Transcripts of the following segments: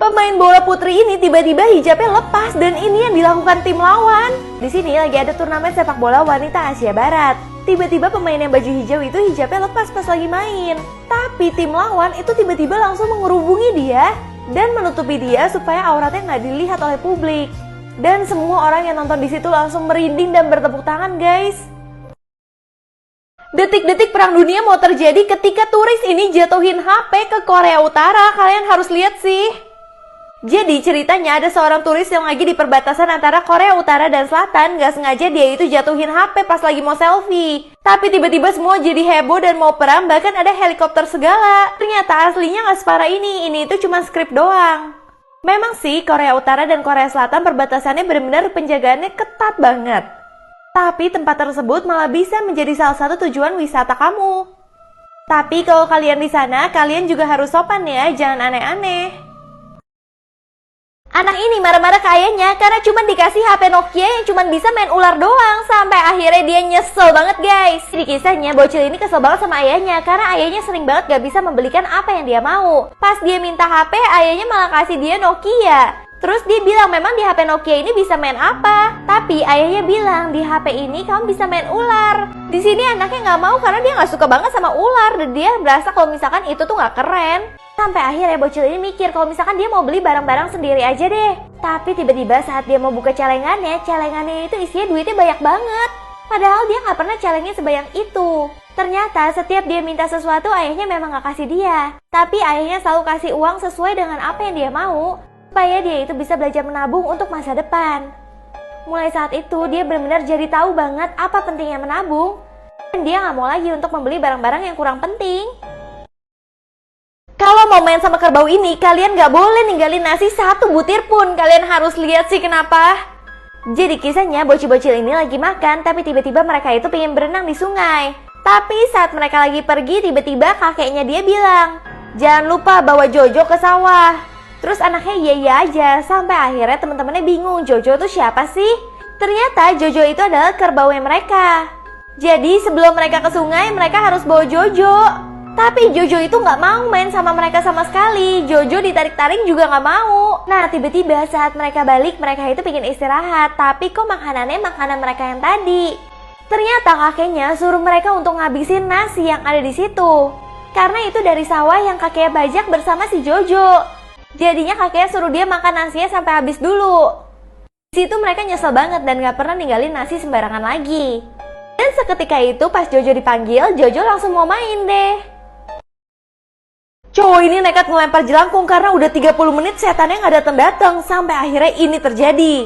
Pemain bola putri ini tiba-tiba hijabnya lepas dan ini yang dilakukan tim lawan. Di sini lagi ada turnamen sepak bola wanita Asia Barat. Tiba-tiba pemain yang baju hijau itu hijabnya lepas pas lagi main. Tapi tim lawan itu tiba-tiba langsung mengerubungi dia dan menutupi dia supaya auratnya nggak dilihat oleh publik. Dan semua orang yang nonton di situ langsung merinding dan bertepuk tangan, guys. Detik-detik perang dunia mau terjadi ketika turis ini jatuhin HP ke Korea Utara. Kalian harus lihat sih. Jadi ceritanya ada seorang turis yang lagi di perbatasan antara Korea Utara dan Selatan. Gak sengaja dia itu jatuhin HP pas lagi mau selfie. Tapi tiba-tiba semua jadi heboh dan mau perang, bahkan ada helikopter segala. Ternyata aslinya gak separah ini itu cuma skrip doang. Memang sih Korea Utara dan Korea Selatan perbatasannya benar-benar penjagaannya ketat banget. Tapi tempat tersebut malah bisa menjadi salah satu tujuan wisata kamu. Tapi kalau kalian di sana, kalian juga harus sopan ya, jangan aneh-aneh. Anak ini marah-marah ke ayahnya karena cuma dikasih HP Nokia yang cuma bisa main ular doang. Sampai akhirnya dia nyesel banget, guys. Di kisahnya, bocil ini kesel banget sama ayahnya karena ayahnya sering banget gak bisa membelikan apa yang dia mau. Pas dia minta HP, ayahnya malah kasih dia Nokia. Terus dia bilang memang di HP Nokia ini bisa main apa. Tapi ayahnya bilang di HP ini kamu bisa main ular. Di sini anaknya gak mau karena dia gak suka banget sama ular. Dan dia berasa kalau misalkan itu tuh gak keren. Sampai akhirnya bocil ini mikir kalau misalkan dia mau beli barang-barang sendiri aja deh. Tapi tiba-tiba saat dia mau buka celengannya itu isinya duitnya banyak banget. Padahal dia gak pernah celengnya sebanyak itu. Ternyata setiap dia minta sesuatu ayahnya memang gak kasih dia. Tapi ayahnya selalu kasih uang sesuai dengan apa yang dia mau, supaya dia itu bisa belajar menabung untuk masa depan. Mulai saat itu dia benar-benar jadi tahu banget apa pentingnya menabung. Dan dia gak mau lagi untuk membeli barang-barang yang kurang penting. Kalau mau main sama kerbau ini, kalian gak boleh ninggalin nasi satu butir pun. Kalian harus lihat sih kenapa. Jadi kisahnya bocil-bocil ini lagi makan, tapi tiba-tiba mereka itu pengen berenang di sungai. Tapi saat mereka lagi pergi, tiba-tiba kakeknya dia bilang, jangan lupa bawa Jojo ke sawah. Terus anaknya iya-iya aja, sampai akhirnya teman-temannya bingung, Jojo tuh siapa sih? Ternyata Jojo itu adalah kerbaunya mereka. Jadi sebelum mereka ke sungai, mereka harus bawa Jojo. Tapi Jojo itu gak mau main sama mereka sama sekali. Jojo ditarik-tarik juga gak mau. Nah tiba-tiba saat mereka balik, mereka itu pengen istirahat. Tapi kok makanannya makanan mereka yang tadi. Ternyata kakeknya suruh mereka untuk ngabisin nasi yang ada di situ. Karena itu dari sawah yang kakeknya bajak bersama si Jojo. Jadinya kakeknya suruh dia makan nasinya sampai habis dulu. Di situ mereka nyesel banget dan gak pernah ninggalin nasi sembarangan lagi. Dan seketika itu pas Jojo dipanggil, Jojo langsung mau main deh. Cowok ini nekat melempar jelangkung karena udah 30 menit setannya gak datang-datang. Sampai akhirnya ini terjadi.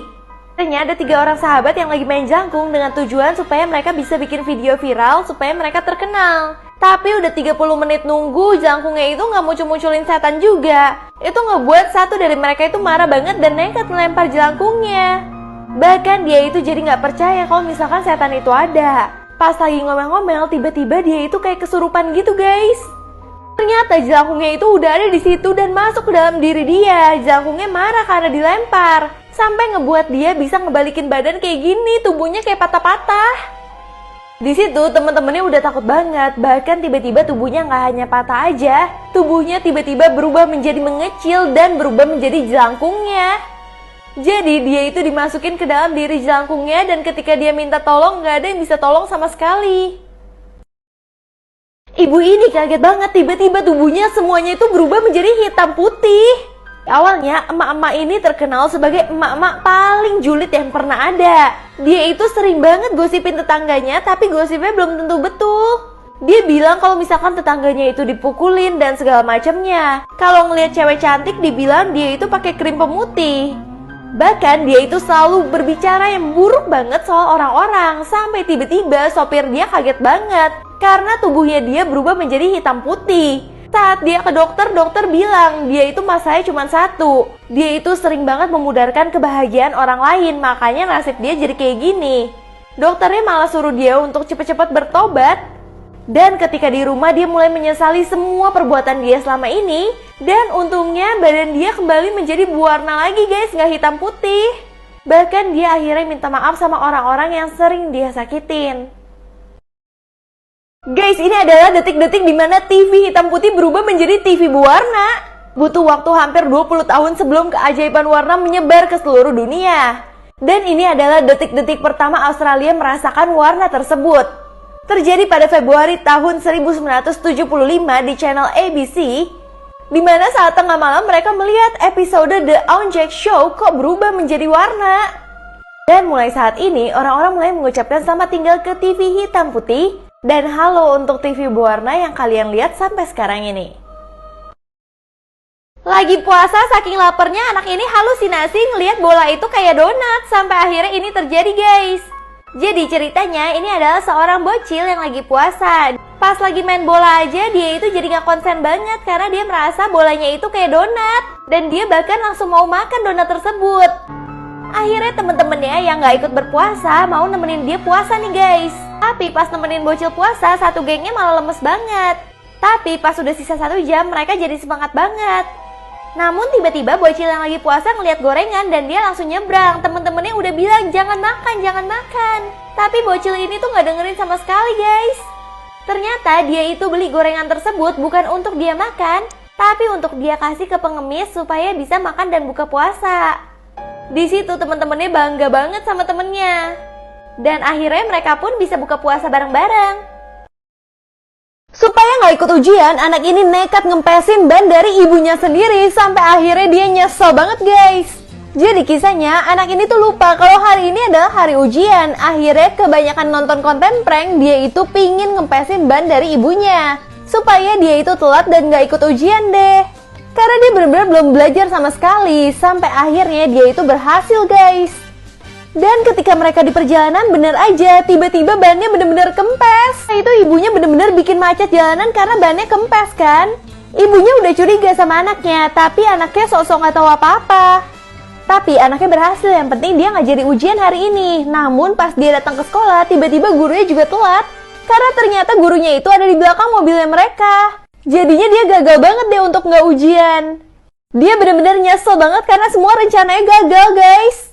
Ternyata ada 3 orang sahabat yang lagi main jelangkung dengan tujuan supaya mereka bisa bikin video viral supaya mereka terkenal. Tapi udah 30 menit nunggu, jelangkungnya itu gak muncul-munculin setan juga. Itu ngebuat satu dari mereka itu marah banget dan nekat melempar jelangkungnya. Bahkan dia itu jadi gak percaya kalau misalkan setan itu ada. Pas lagi ngomel-ngomel, tiba-tiba dia itu kayak kesurupan gitu, guys. Ternyata jelangkungnya itu udah ada di situ dan masuk ke dalam diri dia. Jelangkungnya marah karena dilempar. Sampai ngebuat dia bisa ngebalikin badan kayak gini, tubuhnya kayak patah-patah. Di situ teman-temannya udah takut banget. Bahkan tiba-tiba tubuhnya nggak hanya patah aja, tubuhnya tiba-tiba berubah menjadi mengecil dan berubah menjadi jelangkungnya. Jadi dia itu dimasukin ke dalam diri jelangkungnya dan ketika dia minta tolong nggak ada yang bisa tolong sama sekali. Ibu ini kaget banget, tiba-tiba tubuhnya semuanya itu berubah menjadi hitam putih. Awalnya emak-emak ini terkenal sebagai emak-emak paling julid yang pernah ada. Dia itu sering banget gosipin tetangganya, tapi gosipnya belum tentu betul. Dia bilang kalau misalkan tetangganya itu dipukulin dan segala macamnya. Kalau ngelihat cewek cantik dibilang dia itu pakai krim pemutih. Bahkan dia itu selalu berbicara yang buruk banget soal orang-orang. Sampai tiba-tiba sopir dia kaget banget karena tubuhnya dia berubah menjadi hitam putih. Saat dia ke dokter, dokter bilang dia itu masalahnya cuma satu. Dia itu sering banget memudarkan kebahagiaan orang lain, makanya nasib dia jadi kayak gini. Dokternya malah suruh dia untuk cepet-cepet bertobat. Dan ketika di rumah dia mulai menyesali semua perbuatan dia selama ini. Dan untungnya badan dia kembali menjadi berwarna lagi, guys, gak hitam putih. Bahkan dia akhirnya minta maaf sama orang-orang yang sering dia sakitin. Guys, ini adalah detik-detik dimana TV hitam putih berubah menjadi TV berwarna. Butuh waktu hampir 20 tahun sebelum keajaiban warna menyebar ke seluruh dunia. Dan ini adalah detik-detik pertama Australia merasakan warna tersebut. Terjadi pada Februari tahun 1975 di channel ABC, di mana saat tengah malam mereka melihat episode The Aun Jack Show kok berubah menjadi warna. Dan mulai saat ini, orang-orang mulai mengucapkan selamat tinggal ke TV hitam putih dan halo untuk TV berwarna yang kalian lihat sampai sekarang ini. Lagi puasa, saking laparnya anak ini halusinasi ngelihat bola itu kayak donat. Sampai akhirnya ini terjadi guys. Jadi ceritanya ini adalah seorang bocil yang lagi puasa. Pas lagi main bola aja dia itu jadi gak konsen banget karena dia merasa bolanya itu kayak donat. Dan dia bahkan langsung mau makan donat tersebut. Akhirnya temen-temennya yang gak ikut berpuasa mau nemenin dia puasa nih guys. Tapi pas nemenin bocil puasa, satu gengnya malah lemes banget. Tapi pas udah sisa 1 jam mereka jadi semangat banget. Namun tiba-tiba bocil yang lagi puasa ngeliat gorengan dan dia langsung nyebrang. Temen-temennya udah bilang jangan makan, jangan makan. Tapi bocil ini tuh gak dengerin sama sekali guys. Ternyata dia itu beli gorengan tersebut bukan untuk dia makan, tapi untuk dia kasih ke pengemis supaya bisa makan dan buka puasa. Di situ temen-temennya bangga banget sama temennya. Dan akhirnya mereka pun bisa buka puasa bareng-bareng. Supaya nggak ikut ujian, anak ini nekat ngempesin ban dari ibunya sendiri sampai akhirnya dia nyesel banget guys. Jadi kisahnya, anak ini tuh lupa kalau hari ini adalah hari ujian. Akhirnya kebanyakan nonton konten prank, dia itu pingin ngempesin ban dari ibunya supaya dia itu telat dan nggak ikut ujian deh. Karena dia benar-benar belum belajar sama sekali. Sampai akhirnya dia itu berhasil guys. Dan ketika mereka di perjalanan bener aja tiba-tiba bannya bener-bener kempes. Itu ibunya bener-bener bikin macet jalanan karena bannya kempes kan. Ibunya udah curiga sama anaknya, tapi anaknya sok-sok gak tahu apa-apa. Tapi anaknya berhasil, yang penting dia gak jadi ujian hari ini. Namun pas dia datang ke sekolah tiba-tiba gurunya juga telat. Karena ternyata gurunya itu ada di belakang mobilnya mereka. Jadinya dia gagal banget deh untuk gak ujian. Dia bener-bener nyesel banget karena semua rencananya gagal guys.